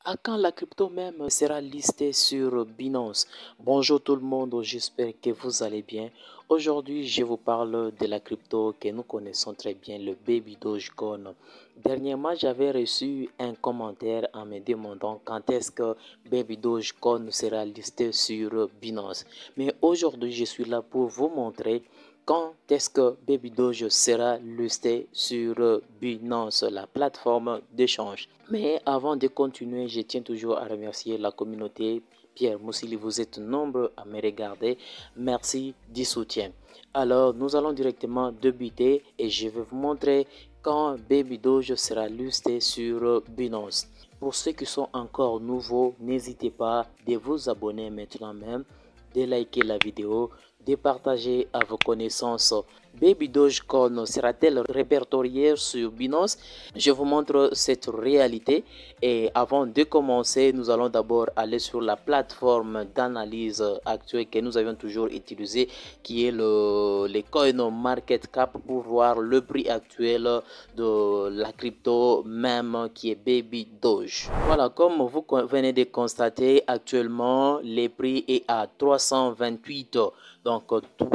À quand la crypto même sera listée sur Binance? Bonjour tout le monde, j'espère que vous allez bien. Aujourd'hui, je vous parle de la crypto que nous connaissons très bien, le Baby Dogecoin. Dernièrement, j'avais reçu un commentaire en me demandant quand est-ce que Baby Dogecoin sera listé sur Binance. Mais aujourd'hui, je suis là pour vous montrer quand est-ce que Baby Doge sera listé sur Binance, la plateforme d'échange. Mais avant de continuer, je tiens toujours à remercier la communauté. Pierre Moussili, vous êtes nombreux à me regarder. Merci du soutien. Alors, nous allons directement débuter et je vais vous montrer quand Baby Doge sera listé sur Binance. Pour ceux qui sont encore nouveaux, n'hésitez pas de vous abonner maintenant même, de liker la vidéo, de partager à vos connaissances. Baby Dogecoin sera-t-elle répertoriée sur Binance? Je vous montre cette réalité et avant de commencer, nous allons d'abord aller sur la plateforme d'analyse actuelle que nous avions toujours utilisée, qui est le Coin Market Cap, pour voir le prix actuel de la crypto même qui est Baby Doge. Voilà, comme vous venez de constater, actuellement les prix est à 328, donc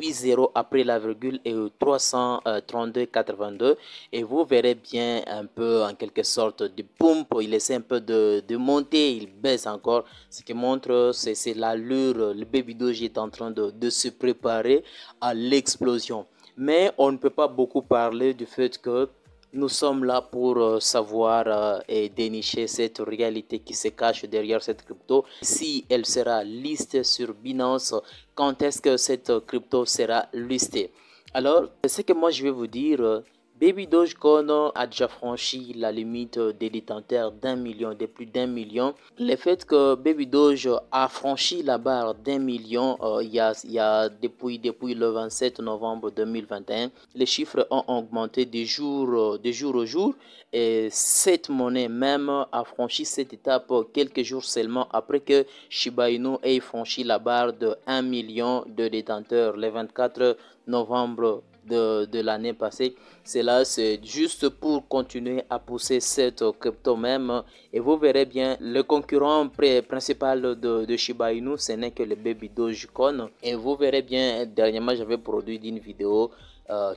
8 zéros après la virgule et 332,82, et vous verrez bien un peu en quelque sorte de pump, il essaie un peu de monter, il baisse encore, ce qui montre c'est l'allure, le Baby Doge est en train de se préparer à l'explosion. Mais on ne peut pas beaucoup parler du fait que nous sommes là pour savoir et dénicher cette réalité qui se cache derrière cette crypto. Si elle sera listée sur Binance, quand est-ce que cette crypto sera listée? Alors, ce que moi je vais vous dire, Baby Dogecoin a déjà franchi la limite des détenteurs d'1 million, de plus d'1 million. Le fait que Baby Doge a franchi la barre d'1 million il y a depuis le 27 novembre 2021, les chiffres ont augmenté de jour au jour. Et cette monnaie même a franchi cette étape quelques jours seulement après que Shiba Inu ait franchi la barre de 1 million de détenteurs le 24 novembre de l'année passée. Cela, c'est juste pour continuer à pousser cette crypto même. Et vous verrez bien, le concurrent principal de Shiba Inu, ce n'est que le Baby Dogecoin. Et vous verrez bien, dernièrement, j'avais produit une vidéo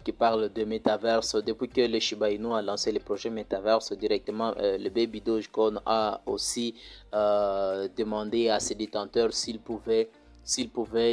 qui parle de métaverse. Depuis que le Shiba Inu a lancé le projet métaverse directement, le Baby Dogecoin a aussi demandé à ses détenteurs s'ils pouvaient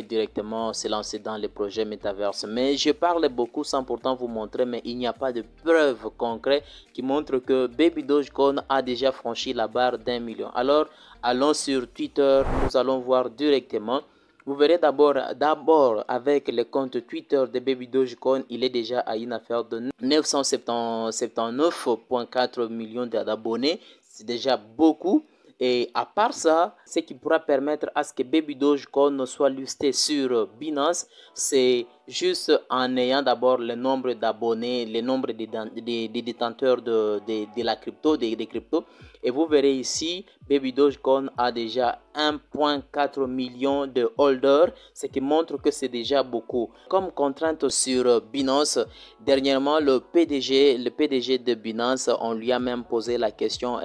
directement se lancer dans les projets métaverse. Mais je parle beaucoup sans pourtant vous montrer, mais il n'y a pas de preuves concrètes qui montrent que Baby Dogecoin a déjà franchi la barre d'1 million. Alors, allons sur Twitter, nous allons voir directement. Vous verrez d'abord avec le compte Twitter de Baby Dogecoin, il est déjà à une affaire de 979,4 millions d'abonnés. C'est déjà beaucoup. Et à part ça, ce qui pourra permettre à ce que Baby Dogecoin soit listé sur Binance, c'est juste en ayant d'abord le nombre d'abonnés, le nombre de détenteurs de la crypto, des cryptos. Et vous verrez ici, Baby Dogecoin a déjà 1,4 million de holders, ce qui montre que c'est déjà beaucoup. Comme contrainte sur Binance, dernièrement, le PDG de Binance, on lui a même posé la question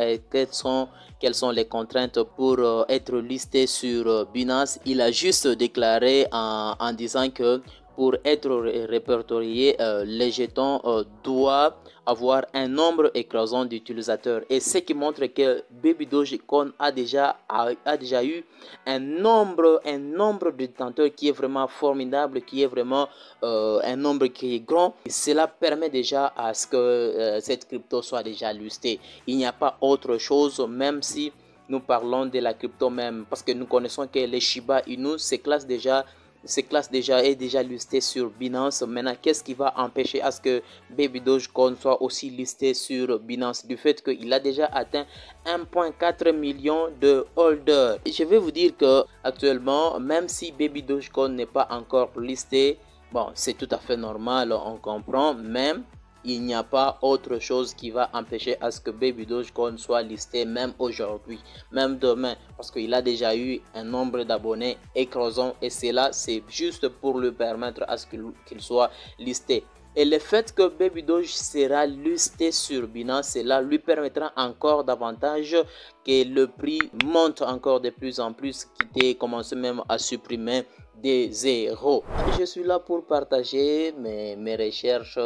quelles sont les contraintes pour être listé sur Binance. Il a juste déclaré en disant que pour être répertorié, les jetons doivent avoir un nombre écrasant d'utilisateurs. Et ce qui montre que Baby Dogecoin a déjà eu un nombre de détenteurs qui est vraiment formidable, qui est vraiment un nombre qui est grand. Et cela permet déjà à ce que cette crypto soit déjà listée. Il n'y a pas autre chose, même si nous parlons de la crypto même, parce que nous connaissons que les Shiba Inu est déjà listé sur Binance. Maintenant, qu'est-ce qui va empêcher à ce que Baby Dogecoin soit aussi listé sur Binance? Du fait qu'il a déjà atteint 1,4 million de holders. Et je vais vous dire que actuellement, même si Baby Dogecoin n'est pas encore listé, bon, c'est tout à fait normal, on comprend, même il n'y a pas autre chose qui va empêcher à ce que Baby Dogecoin soit listé même aujourd'hui, même demain, parce qu'il a déjà eu un nombre d'abonnés écrasant et cela c'est juste pour lui permettre à ce qu'il soit listé. Et le fait que Baby Doge sera listé sur Binance, cela lui permettra encore davantage que le prix monte encore de plus en plus, quitter, commencer même à supprimer des zéros. Je suis là pour partager mes recherches,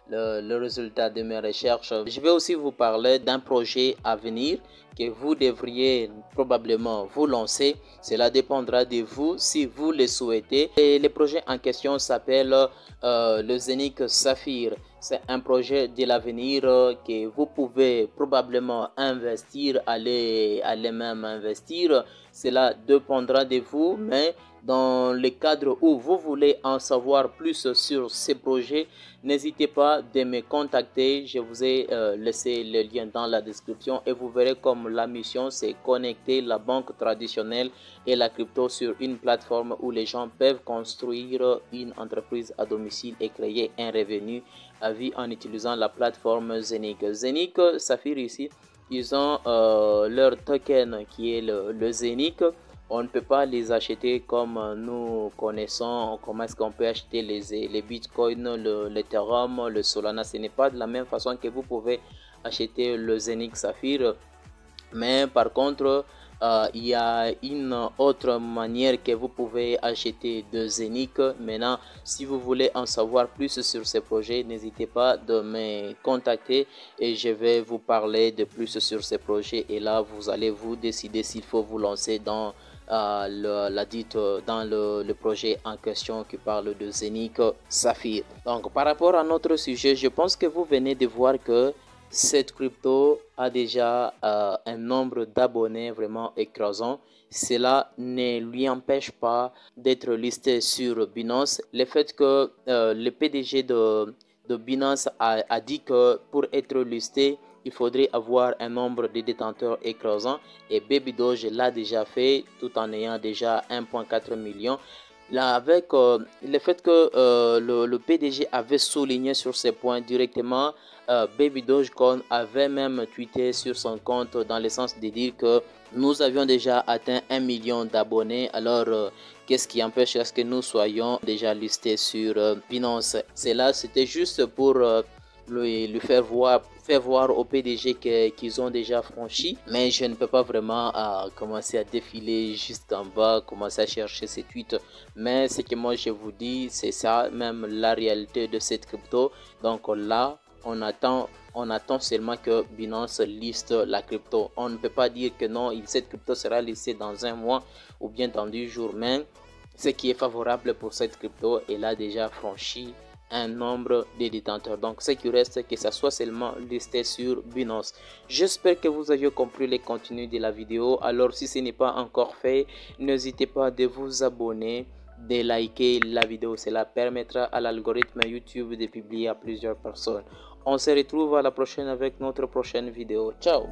le résultat de mes recherches. Je vais aussi vous parler d'un projet à venir que vous devriez probablement vous lancer. Cela dépendra de vous si vous le souhaitez. Et le projet en question s'appelle le Zénith Saphir. C'est un projet de l'avenir que vous pouvez probablement investir, aller même investir. Cela dépendra de vous, mais dans le cadre où vous voulez en savoir plus sur ces projets, n'hésitez pas de me contacter. Je vous ai laissé le lien dans la description et vous verrez comme la mission c'est connecter la banque traditionnelle et la crypto sur une plateforme où les gens peuvent construire une entreprise à domicile et créer un revenu à vie en utilisant la plateforme Zénith. Zénith Saphir ici, ils ont leur token qui est le Zénith. On ne peut pas les acheter comme nous connaissons, comment est-ce qu'on peut acheter les bitcoins, l'Ethereum, le Solana. Ce n'est pas de la même façon que vous pouvez acheter le Zénith Saphir. Mais par contre, il y a une autre manière que vous pouvez acheter de Zénith. Maintenant, si vous voulez en savoir plus sur ces projets, n'hésitez pas de me contacter et je vais vous parler de plus sur ces projets. Et là, vous allez vous décider s'il faut vous lancer dans le projet en question qui parle de Zénith Saphir. Donc, par rapport à notre sujet, je pense que vous venez de voir que cette crypto a déjà un nombre d'abonnés vraiment écrasant. Cela ne lui empêche pas d'être listé sur Binance. Le fait que le PDG de Binance a dit que pour être listé, il faudrait avoir un nombre de détenteurs écrasant et Baby Doge l'a déjà fait tout en ayant déjà 1,4 million. Là, avec le fait que le PDG avait souligné sur ces points directement, Baby Dogecoin avait même tweeté sur son compte dans le sens de dire que nous avions déjà atteint 1 million d'abonnés. Alors, qu'est-ce qui empêche à ce que nous soyons déjà listés sur Binance? Cela, c'était juste pour lui faire voir au PDG qu'ils ont déjà franchi, mais je ne peux pas vraiment commencer à défiler juste en bas, commencer à chercher ces tweets, mais ce que moi je vous dis, c'est ça même la réalité de cette crypto. Donc là, on attend seulement que Binance liste la crypto. On ne peut pas dire que non, cette crypto sera listée dans un mois ou bien dans 10 jours, mais ce qui est favorable pour cette crypto, elle a déjà franchi un nombre de détenteurs. Donc ce qui reste, que ça soit seulement listé sur Binance. J'espère que vous avez compris le contenu de la vidéo. Alors si ce n'est pas encore fait, n'hésitez pas de vous abonner, de liker la vidéo. Cela permettra à l'algorithme YouTube de publier à plusieurs personnes. On se retrouve à la prochaine avec notre prochaine vidéo. Ciao.